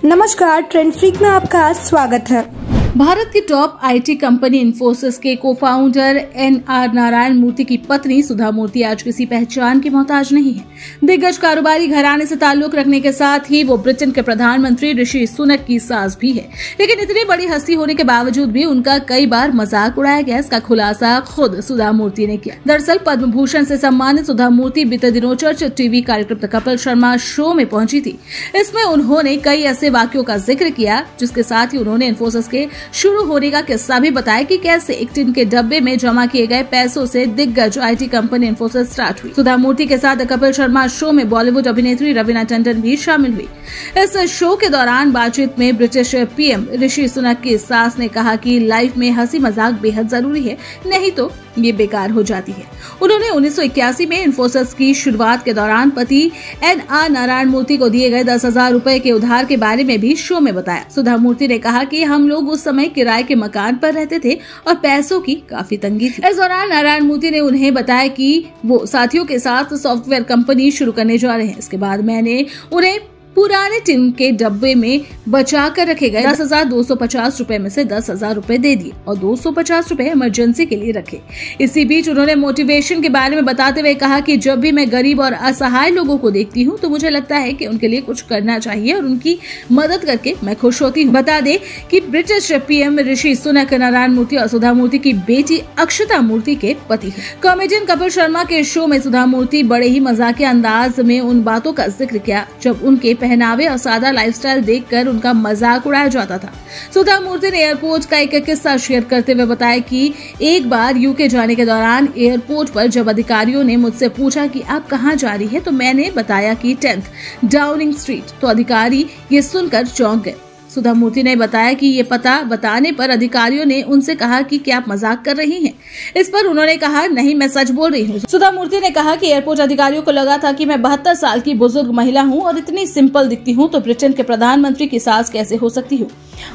नमस्कार, trend freak में आपका स्वागत है। भारत की टॉप आईटी कंपनी इन्फोसिस के को-फाउंडर एन.आर. नारायण मूर्ति की पत्नी सुधा मूर्ति आज किसी पहचान की मोहताज नहीं है। दिग्गज कारोबारी घराने से ताल्लुक रखने के साथ ही वो ब्रिटेन के प्रधानमंत्री ऋषि सुनक की सास भी है। लेकिन इतनी बड़ी हस्ती होने के बावजूद भी उनका कई बार मजाक उड़ाया गया, इसका खुलासा खुद सुधा मूर्ति ने किया। दरअसल पद्म भूषण से सम्मानित सुधा मूर्ति बीते दिनों चर्चित टीवी कार्यक्रम द कपिल शर्मा शो में पहुंची थी। इसमें उन्होंने कई ऐसे वाक्यों का जिक्र किया जिसके साथ ही उन्होंने इन्फोसिस के शुरू होने का किस्सा भी बताया कि कैसे एक टिन के डब्बे में जमा किए गए पैसों से दिग्गज आईटी कंपनी इन्फोसिस स्टार्ट हुई। सुधा मूर्ति के साथ द कपिल शर्मा शो में बॉलीवुड अभिनेत्री रवीना टंडन भी शामिल हुई। इस शो के दौरान बातचीत में ब्रिटिश पीएम ऋषि सुनक की सास ने कहा कि लाइफ में हंसी मजाक बेहद जरूरी है, नहीं तो ये बेकार हो जाती है। उन्होंने 1981 में इन्फोसिस की शुरुआत के दौरान पति एन.आर. नारायण मूर्ति को दिए गए 10,000 रुपए के उधार के बारे में भी शो में बताया। सुधा मूर्ति ने कहा कि हम लोग उस समय किराए के मकान पर रहते थे और पैसों की काफी तंगी थी। इस दौरान नारायण मूर्ति ने उन्हें बताया कि वो साथियों के साथ सॉफ्टवेयर कंपनी शुरू करने जा रहे हैं। इसके बाद मैंने उन्हें पुराने टिन के डब्बे में बचा कर रखे गए 10,250 रुपए में से 10,000 रुपए दे दिए और 250 रुपए इमरजेंसी के लिए रखे। इसी बीच उन्होंने मोटिवेशन के बारे में बताते हुए कहा कि जब भी मैं गरीब और असहाय लोगों को देखती हूँ तो मुझे लगता है कि उनके लिए कुछ करना चाहिए और उनकी मदद करके मैं खुश होती हूँ। बता दें कि ब्रिटिश पीएम ऋषि सुनक नारायण मूर्ति और सुधा मूर्ति की बेटी अक्षता मूर्ति के पति हैं। कॉमेडियन कपिल शर्मा के शो में सुधा मूर्ति बड़े ही मजाकिया अंदाज में उन बातों का जिक्र किया जब उनके पहनावे और सादा लाइफस्टाइल देखकर उनका मजाक उड़ाया जाता था। सुधा मूर्ति ने एयरपोर्ट का एक किस्सा शेयर करते हुए बताया कि एक बार यूके जाने के दौरान एयरपोर्ट पर जब अधिकारियों ने मुझसे पूछा कि आप कहां जा रही है तो मैंने बताया कि 10th डाउनिंग स्ट्रीट, तो अधिकारी ये सुनकर चौंक गए। सुधा मूर्ति ने बताया कि ये पता बताने पर अधिकारियों ने उनसे कहा कि क्या आप मजाक कर रही हैं? इस पर उन्होंने कहा नहीं, मैं सच बोल रही हूँ। सुधा मूर्ति ने कहा कि एयरपोर्ट अधिकारियों को लगा था कि मैं 72 साल की बुजुर्ग महिला हूँ और इतनी सिंपल दिखती हूँ तो ब्रिटेन के प्रधानमंत्री की सास कैसे हो सकती हूँ।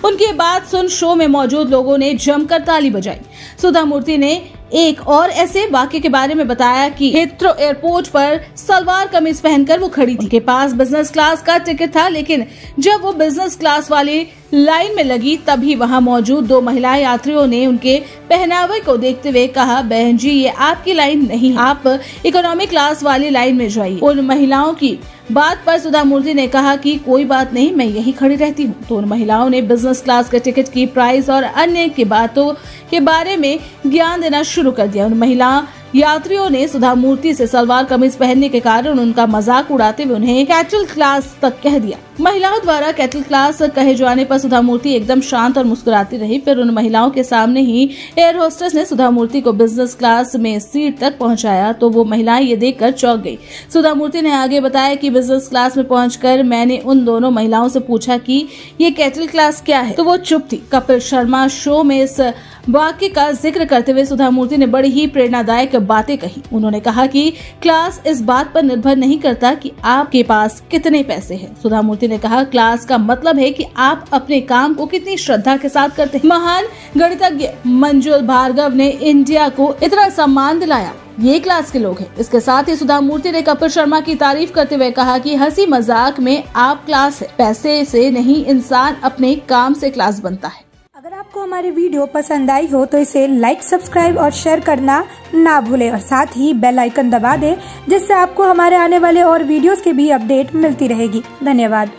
उनकी बात सुन शो में मौजूद लोगों ने जमकर ताली बजाई। सुधा मूर्ति ने एक और ऐसे वाक्य के बारे में बताया कि हीथ्रो एयरपोर्ट पर सलवार कमीज पहनकर वो खड़ी थी। उनके पास बिजनेस क्लास का टिकट था, लेकिन जब वो बिजनेस क्लास वाली लाइन में लगी तभी वहां मौजूद 2 महिला यात्रियों ने उनके पहनावे को देखते हुए कहा, बहन जी ये आपकी लाइन नहीं, आप इकोनॉमी क्लास वाली लाइन में जाइए। उन महिलाओं की बात पर सुधा मूर्ति ने कहा कि कोई बात नहीं, मैं यहीं खड़ी रहती हूँ। तो उन महिलाओं ने बिजनेस क्लास के टिकट की प्राइस और अन्य की बातों के बारे में ज्ञान देना शुरू कर दिया। उन महिला यात्रियों ने सुधा मूर्ति से सलवार कमीज पहनने के कारण उनका मजाक उड़ाते हुए उन्हें कैटल क्लास तक कह दिया। महिलाओं द्वारा कैटल क्लास कहे जाने पर सुधा मूर्ति एकदम शांत और मुस्कुराती रही। फिर उन महिलाओं के सामने ही एयर होस्टेस ने सुधा मूर्ति को बिजनेस क्लास में सीट तक पहुंचाया तो वो महिलाएं ये देखकर चौंक गई। सुधा मूर्ति ने आगे बताया कि बिजनेस क्लास में पहुंचकर मैंने उन दोनों महिलाओं से पूछा कि ये कैटल क्लास क्या है, तो वो चुप थी। कपिल शर्मा शो में इस वाक्य का जिक्र करते हुए सुधा मूर्ति ने बड़ी ही प्रेरणादायक बातें कही। उन्होंने कहा कि क्लास इस बात पर निर्भर नहीं करता कि आपके पास कितने पैसे हैं। सुधा मूर्ति ने कहा क्लास का मतलब है कि आप अपने काम को कितनी श्रद्धा के साथ करते हैं। महान गणितज्ञ मंजुल भार्गव ने इंडिया को इतना सम्मान दिलाया, ये क्लास के लोग हैं। इसके साथ ही सुधा मूर्ति ने कपिल शर्मा की तारीफ करते हुए कहा कि हंसी मजाक में आप क्लास है, पैसे से नहीं इंसान अपने काम से क्लास बनता है। अगर आपको हमारी वीडियो पसंद आई हो तो इसे लाइक, सब्सक्राइब और शेयर करना ना भूलें और साथ ही बेल आइकन दबा दें जिससे आपको हमारे आने वाले और वीडियोस की भी अपडेट मिलती रहेगी। धन्यवाद।